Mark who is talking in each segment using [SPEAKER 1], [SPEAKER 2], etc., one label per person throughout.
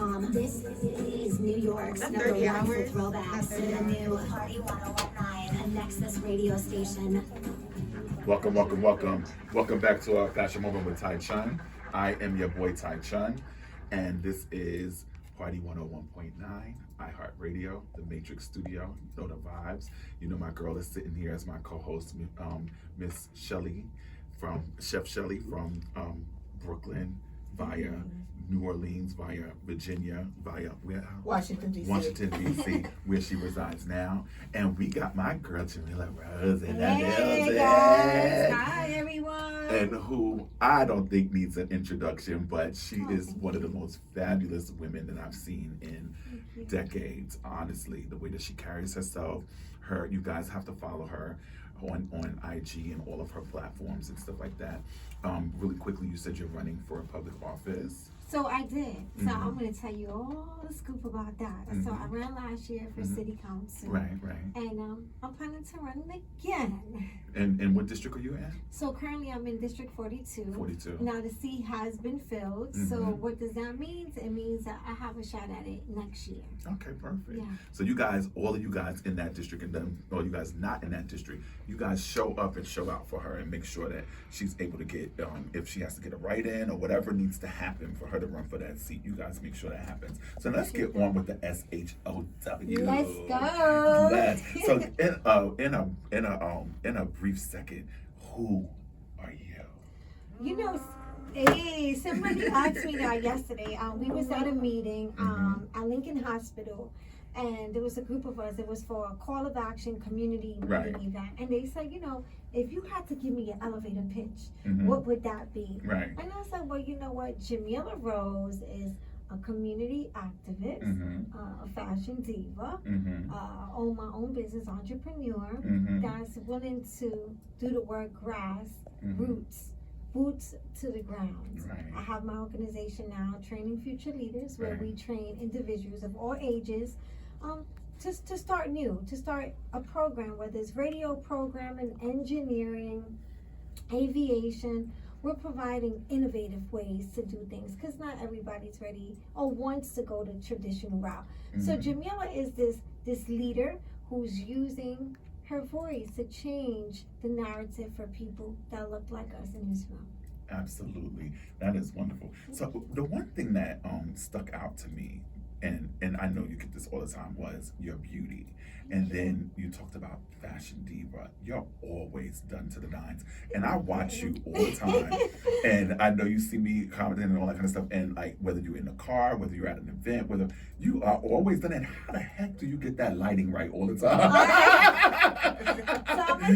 [SPEAKER 1] party101.com. This is New York's number one for throwbacks. The new Party 1019, a Nexus radio station.
[SPEAKER 2] Welcome, welcome, welcome. Welcome back to our Fashion Moment with Tai Chun. I am your boy Tai Chun, and this is Party 101.9, iHeartRadio, the Matrix Studio. You know the vibes. You know my girl is sitting here as my co-host, Miss Shelly, Chef Shelly from Brooklyn, via New Orleans, via Virginia, via
[SPEAKER 3] Washington, D.C.
[SPEAKER 2] Washington, D.C., where she resides now. And we got my girl, Jamila Rose, in the building.
[SPEAKER 3] Hey guys, hi everyone.
[SPEAKER 2] And who I don't think needs an introduction, but she is one of the most fabulous women that I've seen in decades, honestly. The way that she carries herself, you guys have to follow her on IG and all of her platforms and stuff like that. Really quickly, you said you're running for a public office.
[SPEAKER 3] So I did. So I'm going to tell you all the scoop about that. So I ran last year for city council.
[SPEAKER 2] Right.
[SPEAKER 3] And I'm planning to run again.
[SPEAKER 2] And what district are you in?
[SPEAKER 3] So currently I'm in District 42.
[SPEAKER 2] 42.
[SPEAKER 3] Now the seat has been filled. So what does that mean? It means that I have a shot at it next year.
[SPEAKER 2] Okay, perfect.
[SPEAKER 3] Yeah.
[SPEAKER 2] So you guys, all of you guys in that district, and then all you guys not in that district, you guys show up and show out for her and make sure that she's able to get, if she has to get a write-in or whatever needs to happen for her to run for that seat, you guys make sure that happens. So let's get on with the SHOW.
[SPEAKER 3] Let's go.
[SPEAKER 2] So in a brief second, who are you?
[SPEAKER 3] You know, hey, somebody asked me that yesterday. We was at a meeting at Lincoln Hospital, and there was a group of us. It was for a call of action community meeting event, and they said, you know, if you had to give me an elevator pitch, what would that be?
[SPEAKER 2] Right.
[SPEAKER 3] And I said, well, you know what, Jamila Rose is a community activist, a fashion diva, own my own business, entrepreneur, that's willing to do the work grassroots, boots to the ground.
[SPEAKER 2] Right.
[SPEAKER 3] I have my organization now, Training Future Leaders, where we train individuals of all ages to start new, to start a program, whether it's radio programming, engineering, aviation. We're providing innovative ways to do things because not everybody's ready or wants to go the traditional route. So Jamila is this leader who's using her voice to change the narrative for people that look like us in this room.
[SPEAKER 2] Absolutely. That is wonderful. So the one thing that stuck out to me, and I know you get this all the time, was your beauty. And then you talked about fashion diva. You're always done to the nines. And I watch you all the time. And I know you see me commenting and all that kind of stuff. And like whether you're in the car, whether you're at an event, whether you are always done. And how the heck do you get that lighting right all the time?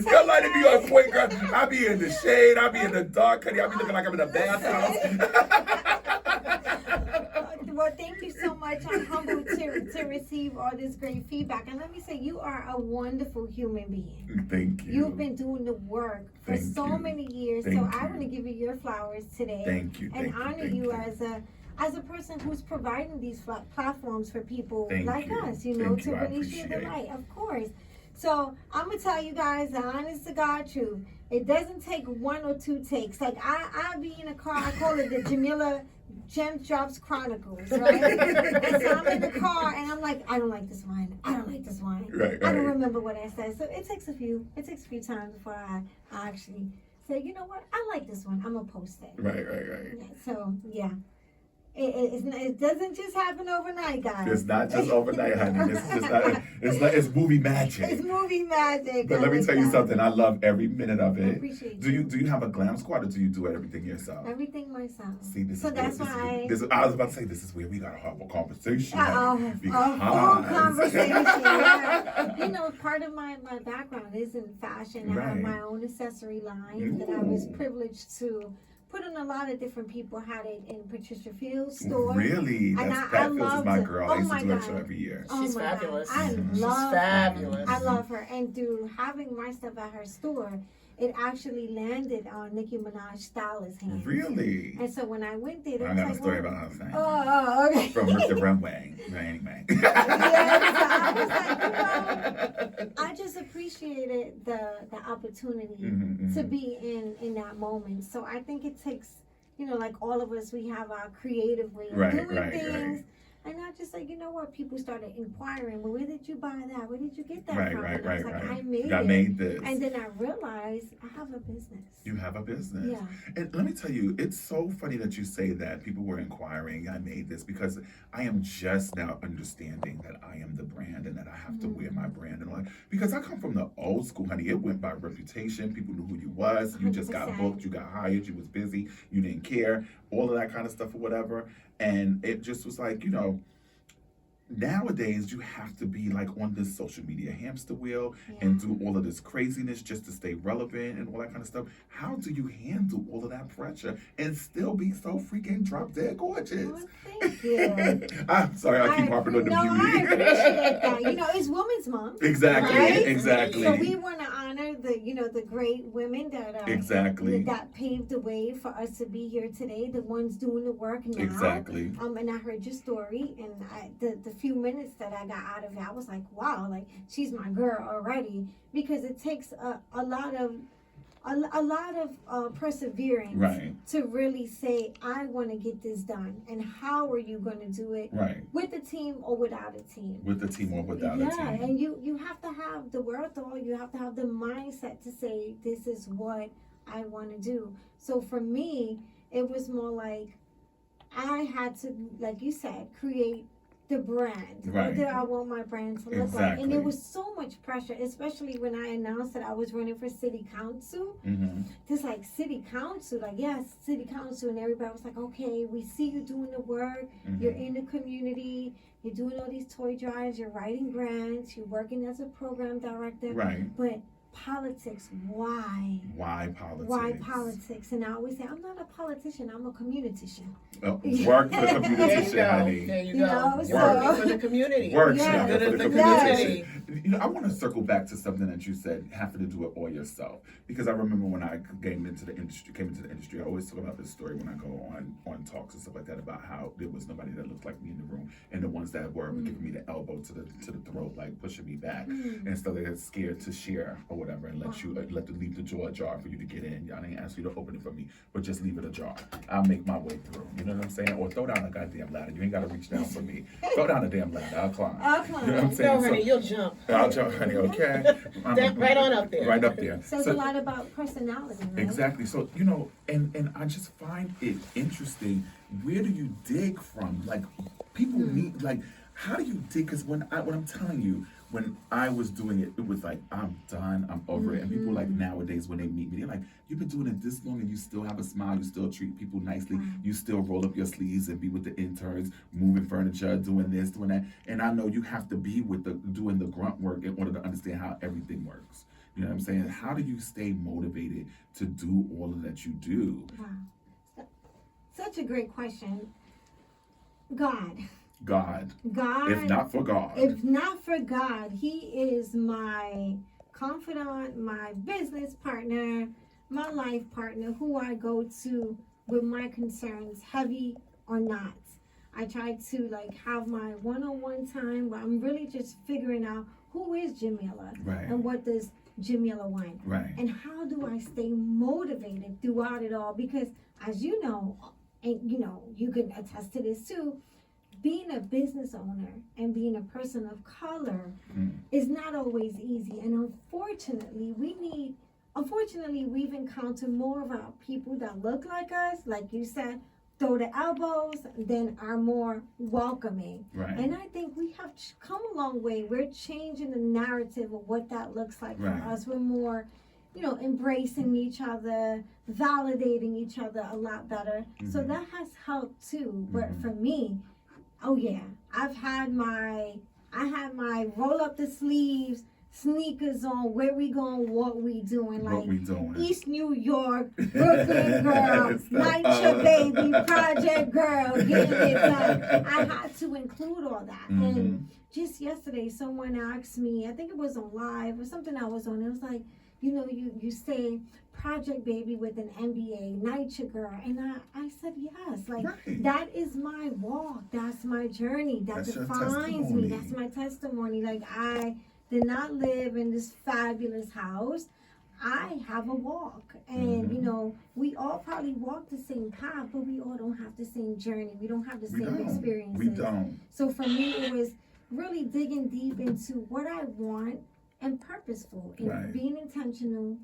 [SPEAKER 2] Your lighting be on point, girl. I be in the shade, I be in the dark, honey. I be looking like I'm in a bathhouse.
[SPEAKER 3] Well, thank you so much. I'm humbled to receive all this great feedback. And let me say, you are a wonderful human being.
[SPEAKER 2] Thank you.
[SPEAKER 3] You've been doing the work for so many years. I want to give you your flowers today.
[SPEAKER 2] Thank you.
[SPEAKER 3] And honor you as a person who's providing these platforms for people like us, you know, to really share the light, of course. So I'm gonna tell you guys the honest to God truth. It doesn't take one or two takes. Like I be in a car, I call it the Jamila Gem Drops Chronicles, right? And so I'm in the car and I'm like, I don't like this wine. I don't like this wine.
[SPEAKER 2] Right.
[SPEAKER 3] I don't remember what I said. So it takes a few times before I actually say, you know what, I like this one. I'm gonna post it.
[SPEAKER 2] Right.
[SPEAKER 3] Yeah, so yeah. It doesn't just happen overnight, guys.
[SPEAKER 2] It's not just overnight, honey. It's movie magic.
[SPEAKER 3] It's movie magic.
[SPEAKER 2] But let me tell you something. I love every minute of it.
[SPEAKER 3] I appreciate
[SPEAKER 2] do you have a glam squad, or do you do everything yourself?
[SPEAKER 3] Everything myself.
[SPEAKER 2] See,
[SPEAKER 3] I
[SPEAKER 2] was about to say, this is where we gotta have a conversation.
[SPEAKER 3] A full conversation. Yeah. You know, part of my background is in fashion. I have my own accessory line that I was privileged to put in. A lot of different people had it in Patricia Field's store.
[SPEAKER 2] Really?
[SPEAKER 3] Pat
[SPEAKER 2] Fields is my girl. I used to do her show every year.
[SPEAKER 4] She's fabulous.
[SPEAKER 3] She's fabulous. I love her. And through having my stuff at her store, it actually landed on Nicki Minaj stylist hands.
[SPEAKER 2] Really?
[SPEAKER 3] And so when I went there,
[SPEAKER 2] I got a story about her thing.
[SPEAKER 3] Oh, okay.
[SPEAKER 2] From the runway. Anyway.
[SPEAKER 3] So I was like, you know, I just appreciated the opportunity to be in that moment. So I think it takes, you know, like all of us, we have our creative way of doing things. just like, you know what? People started inquiring, well, where did you buy that? Where did you get that
[SPEAKER 2] Right,
[SPEAKER 3] from?
[SPEAKER 2] right,
[SPEAKER 3] And I was
[SPEAKER 2] right,
[SPEAKER 3] like,
[SPEAKER 2] right.
[SPEAKER 3] I made
[SPEAKER 2] I
[SPEAKER 3] it.
[SPEAKER 2] made this.
[SPEAKER 3] And then I realized I have a business.
[SPEAKER 2] You have a business.
[SPEAKER 3] Yeah.
[SPEAKER 2] And let me tell you, it's so funny that you say that people were inquiring, I made this, because I am just now understanding that I am the brand and that I have to wear my brand and all that. Because I come from the old school, honey. It went by reputation. People knew who you was. You just got
[SPEAKER 3] 100%.
[SPEAKER 2] booked. You got hired. You was busy. You didn't care. All of that kind of stuff or whatever. And it just was like, you know, nowadays you have to be like on this social media hamster wheel and do all of this craziness just to stay relevant and all that kind of stuff. How do you handle all of that pressure and still be so freaking drop dead gorgeous?
[SPEAKER 3] Oh, thank you.
[SPEAKER 2] I'm sorry, I keep harping on the
[SPEAKER 3] no,
[SPEAKER 2] beauty.
[SPEAKER 3] I appreciate that. You know, it's Women's Month.
[SPEAKER 2] Exactly,
[SPEAKER 3] Right?
[SPEAKER 2] exactly.
[SPEAKER 3] So we want to honor the, you know, the great women that are
[SPEAKER 2] Exactly.
[SPEAKER 3] that paved the way for us to be here today. The ones doing the work now.
[SPEAKER 2] Exactly.
[SPEAKER 3] And I heard your story, and the few minutes that I got out of it, I was like, wow, like she's my girl already, because it takes a lot of perseverance
[SPEAKER 2] Right.
[SPEAKER 3] to really say, I want to get this done. And how are you going to do it?
[SPEAKER 2] Right.
[SPEAKER 3] With the team or without a team?
[SPEAKER 2] With the team or without a
[SPEAKER 3] Yeah,
[SPEAKER 2] team.
[SPEAKER 3] and you have to have the wherewithal, you have to have the mindset to say, this is what I want to do. So for me, it was more like I had to, like you said, create the brand.
[SPEAKER 2] Right.
[SPEAKER 3] What did I want my brand to look like?
[SPEAKER 2] Exactly.
[SPEAKER 3] And there was so much pressure, especially when I announced that I was running for city council.
[SPEAKER 2] Mm-hmm.
[SPEAKER 3] Just like city council, like, yes, city council, and everybody was like, okay, we see you doing the work, you're in the community, you're doing all these toy drives, you're writing grants, you're working as a program director.
[SPEAKER 2] Right.
[SPEAKER 3] But politics, why?
[SPEAKER 2] Why politics?
[SPEAKER 3] Why politics? And I always say, I'm not a politician, I'm a communitician.
[SPEAKER 2] Work for the community,
[SPEAKER 4] There you go.
[SPEAKER 2] honey.
[SPEAKER 4] There you
[SPEAKER 3] You
[SPEAKER 4] go.
[SPEAKER 3] know,
[SPEAKER 4] You're
[SPEAKER 3] so-
[SPEAKER 4] working for the community.
[SPEAKER 2] Work
[SPEAKER 3] Yeah.
[SPEAKER 2] now
[SPEAKER 4] Good
[SPEAKER 2] for
[SPEAKER 4] at
[SPEAKER 2] the
[SPEAKER 4] the
[SPEAKER 2] community.
[SPEAKER 4] community.
[SPEAKER 2] You know, I want to circle back to something that you said, having to do it all yourself. Because I remember when I came into the industry, I always talk about this story when I go on talks and stuff like that about how there was nobody that looked like me in the room, and the ones that were giving me the elbow to the throat, like pushing me back, and stuff like that, scared to share or whatever, and leave the door ajar for you to get in. I didn't ask you to open it for me, but just leave it ajar. I'll make my way through. You know what I'm saying? Or throw down a goddamn ladder. You ain't got to reach down for me. Throw down a damn ladder. I'll climb.
[SPEAKER 3] I'll climb.
[SPEAKER 2] You know what I'm saying?
[SPEAKER 4] No, honey,
[SPEAKER 2] So-
[SPEAKER 4] you'll jump.
[SPEAKER 2] I'll jump, honey, okay?
[SPEAKER 4] Right on up there.
[SPEAKER 2] Right up there.
[SPEAKER 3] So it's a lot about personality, right?
[SPEAKER 2] Exactly. So, you know, and I just find it interesting. Where do you dig from? Like, people need, like, how do you dig? Because when I'm telling you, when I was doing it, it was like, I'm done, I'm over it. And people like nowadays, when they meet me, they're like, you've been doing it this long and you still have a smile, you still treat people nicely, you still roll up your sleeves and be with the interns, moving furniture, doing this, doing that. And I know you have to be with doing the grunt work in order to understand how everything works. You know what I'm saying? How do you stay motivated to do all of that you do?
[SPEAKER 3] Wow. Such a great question. God.
[SPEAKER 2] God.
[SPEAKER 3] God.
[SPEAKER 2] If not for God.
[SPEAKER 3] If not for God, He is my confidant, my business partner, my life partner, who I go to with my concerns, heavy or not. I try to like have my one-on-one time where I'm really just figuring out who is Jamila
[SPEAKER 2] Right.
[SPEAKER 3] and what does Jamila want.
[SPEAKER 2] Right.
[SPEAKER 3] And how do I stay motivated throughout it all? Because as you know, and you know, you can attest to this too, being a business owner and being a person of color is not always easy. And unfortunately, we've encountered more of our people that look like us, like you said, throw the elbows, than are more welcoming.
[SPEAKER 2] Right.
[SPEAKER 3] And I think we have come a long way. We're changing the narrative of what that looks like
[SPEAKER 2] Right.
[SPEAKER 3] for us. We're more, you know, embracing each other, validating each other a lot better. So that has helped too. But for me, oh yeah, I had my roll up the sleeves, sneakers on, where we going, what we doing,
[SPEAKER 2] What
[SPEAKER 3] like
[SPEAKER 2] we doing?
[SPEAKER 3] East New York, Brooklyn girl, NYCHA baby, project girl, getting it done. I had to include all that. And just yesterday, someone asked me, I think it was on live or something I was on, it was like, you know, you say project baby with an MBA, NYCHA girl. And I said, yes, like
[SPEAKER 2] Right.
[SPEAKER 3] that is my walk. That's my journey. That
[SPEAKER 2] That's your
[SPEAKER 3] defines me.
[SPEAKER 2] testimony.
[SPEAKER 3] That's my testimony. Like I did not live in this fabulous house. I have a walk, and
[SPEAKER 2] Mhm.
[SPEAKER 3] you know, we all probably walk the same path, but we all don't have the same journey. We don't have the
[SPEAKER 2] We
[SPEAKER 3] same
[SPEAKER 2] don't.
[SPEAKER 3] experiences.
[SPEAKER 2] We don't.
[SPEAKER 3] So for me, it was really digging deep into what I want and purposeful, and
[SPEAKER 2] Right.
[SPEAKER 3] being intentional,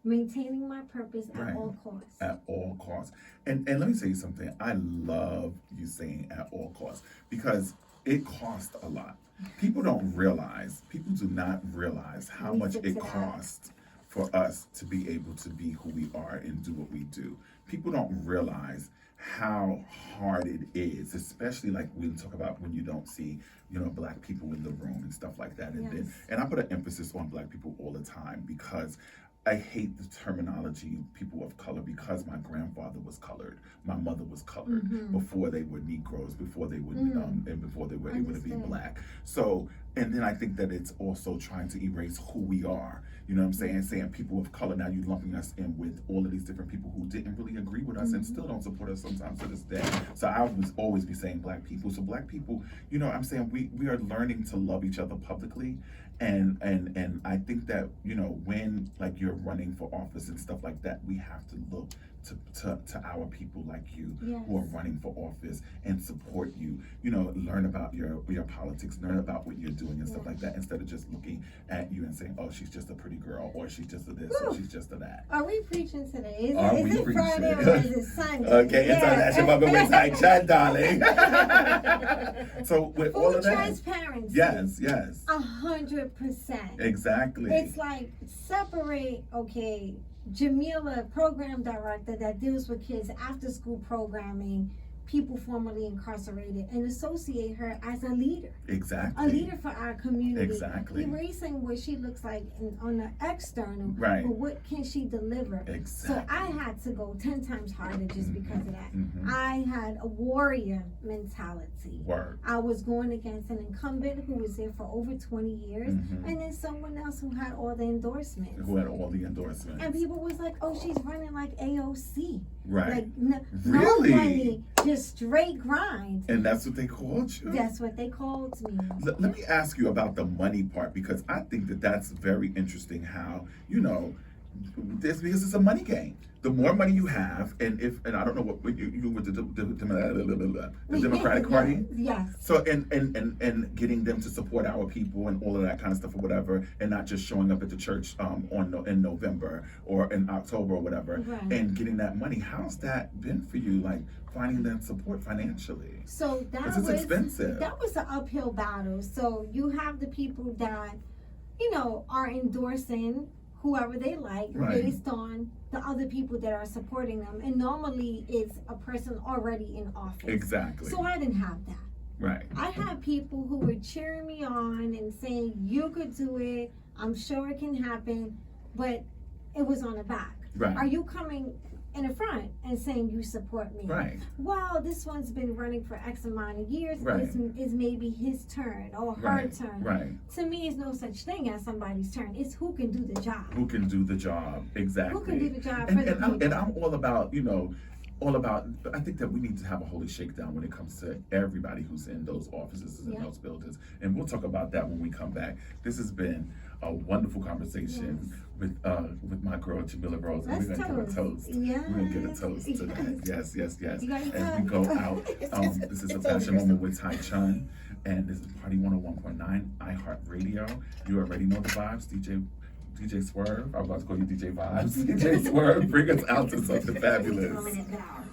[SPEAKER 3] maintaining my purpose at
[SPEAKER 2] Right.
[SPEAKER 3] all costs.
[SPEAKER 2] At all costs. And let me tell you something. I love you saying at all costs because it costs a lot. People don't realize, people do not realize how
[SPEAKER 3] We
[SPEAKER 2] much
[SPEAKER 3] fix
[SPEAKER 2] it
[SPEAKER 3] it up.
[SPEAKER 2] costs for us to be able to be who we are and do what we do. People don't realize how hard it is, especially like we talk about when you don't see, you know, black people in the room and stuff like that. And then,
[SPEAKER 3] Yes.
[SPEAKER 2] and I put an emphasis on black people all the time because I hate the terminology people of color because my grandfather was colored, my mother was colored before they were Negroes, before they would and before they were able to be
[SPEAKER 3] Understood.
[SPEAKER 2] black. So, and then I think that it's also trying to erase who we are. You know what I'm saying? Saying people of color, now you're lumping us in with all of these different people who didn't really agree with us and still don't support us sometimes to this day. So I would always be saying black people. So black people, you know, I'm saying we are learning to love each other publicly. And I think that, you know, when like you're running for office and stuff like that, we have to look to our people like you who are
[SPEAKER 3] Yes.
[SPEAKER 2] running for office and support you. You know, learn about your politics, learn about what you're doing and stuff like that, instead of just looking at you and saying, oh, she's just a pretty girl, or she's just a this, or
[SPEAKER 3] Whew.
[SPEAKER 2] she's just a that.
[SPEAKER 3] Are we preaching today? Is
[SPEAKER 2] Are
[SPEAKER 3] it,
[SPEAKER 2] we
[SPEAKER 3] is it
[SPEAKER 2] preaching?
[SPEAKER 3] Friday or is it Sunday?
[SPEAKER 2] Okay, it's on that shit, but we're tight chat, darling. So with all
[SPEAKER 3] Full
[SPEAKER 2] of that,
[SPEAKER 3] transparency.
[SPEAKER 2] yes,
[SPEAKER 3] 100%.
[SPEAKER 2] exactly.
[SPEAKER 3] It's like separate, okay, Jamila, program director that deals with kids after school programming, people formerly incarcerated, and associate her as a leader
[SPEAKER 2] Exactly.
[SPEAKER 3] a leader for our community.
[SPEAKER 2] Exactly.
[SPEAKER 3] Erasing what she looks like on the external,
[SPEAKER 2] Right.
[SPEAKER 3] but what can she deliver?
[SPEAKER 2] Exactly.
[SPEAKER 3] So I had to go 10 times harder just because of that.
[SPEAKER 2] Mhm.
[SPEAKER 3] I had a warrior mentality.
[SPEAKER 2] Word.
[SPEAKER 3] I was going against an incumbent who was there for over 20 years,
[SPEAKER 2] Mhm.
[SPEAKER 3] and then someone else who had all the endorsements.
[SPEAKER 2] Who had all the endorsements.
[SPEAKER 3] And people was like, "Oh, she's running like AOC,
[SPEAKER 2] Right.
[SPEAKER 3] like no
[SPEAKER 2] Really?
[SPEAKER 3] money, just straight grind."
[SPEAKER 2] And that's what they called you?
[SPEAKER 3] That's what they called me.
[SPEAKER 2] Let me ask you about the money part, because I think that that's very interesting how, you know, this, because it's a money game. The more money you have, and I don't know what you with the Democratic Party.
[SPEAKER 3] Yes.
[SPEAKER 2] So and getting them to support our people and all of that kind of stuff or whatever, and not just showing up at the church in November or in October or whatever,
[SPEAKER 3] Right.
[SPEAKER 2] and getting that money. How's that been for you? Like finding that support financially?
[SPEAKER 3] So that
[SPEAKER 2] 'Cause it's
[SPEAKER 3] was
[SPEAKER 2] expensive.
[SPEAKER 3] That was an uphill battle. So you have the people that, you know, are endorsing whoever they like
[SPEAKER 2] Right.
[SPEAKER 3] based on the other people that are supporting them, and normally it's a person already in office.
[SPEAKER 2] Exactly.
[SPEAKER 3] So I didn't have that.
[SPEAKER 2] Right.
[SPEAKER 3] I had people who were cheering me on and saying, "You could do it. I'm sure it can happen," but it was on the back.
[SPEAKER 2] Right.
[SPEAKER 3] Are you coming in the front and saying you support me?
[SPEAKER 2] Right.
[SPEAKER 3] Well, this one's been running for X amount of years.
[SPEAKER 2] Right.
[SPEAKER 3] Is maybe his turn or her
[SPEAKER 2] Right.
[SPEAKER 3] turn.
[SPEAKER 2] Right.
[SPEAKER 3] To me, it's no such thing as somebody's turn. It's who can do the job.
[SPEAKER 2] Who can do the job? Exactly.
[SPEAKER 3] Who can do the job
[SPEAKER 2] and,
[SPEAKER 3] for the
[SPEAKER 2] and I'm,
[SPEAKER 3] people.
[SPEAKER 2] and I'm all about, you know, I think that we need to have a holy shakedown when it comes to everybody who's in those offices and
[SPEAKER 3] Yeah.
[SPEAKER 2] those buildings. And we'll talk about that when we come back. This has been a wonderful conversation with my girl Jamila Rose. And
[SPEAKER 3] Let's
[SPEAKER 2] we're gonna give a toast.
[SPEAKER 3] Yes.
[SPEAKER 2] We're gonna give a toast to that. Yes, yes, yes.
[SPEAKER 3] You got your
[SPEAKER 2] As we
[SPEAKER 3] cup?
[SPEAKER 2] go out, this is a
[SPEAKER 4] It's
[SPEAKER 2] fashion
[SPEAKER 4] over.
[SPEAKER 2] moment with Tai Chun. And this is Party 101.9 iHeartRadio. You already know the vibes. DJ Swerve. I was about to call you DJ Vibes. DJ Swerve, bring us out to something fabulous.
[SPEAKER 1] Permanent vow.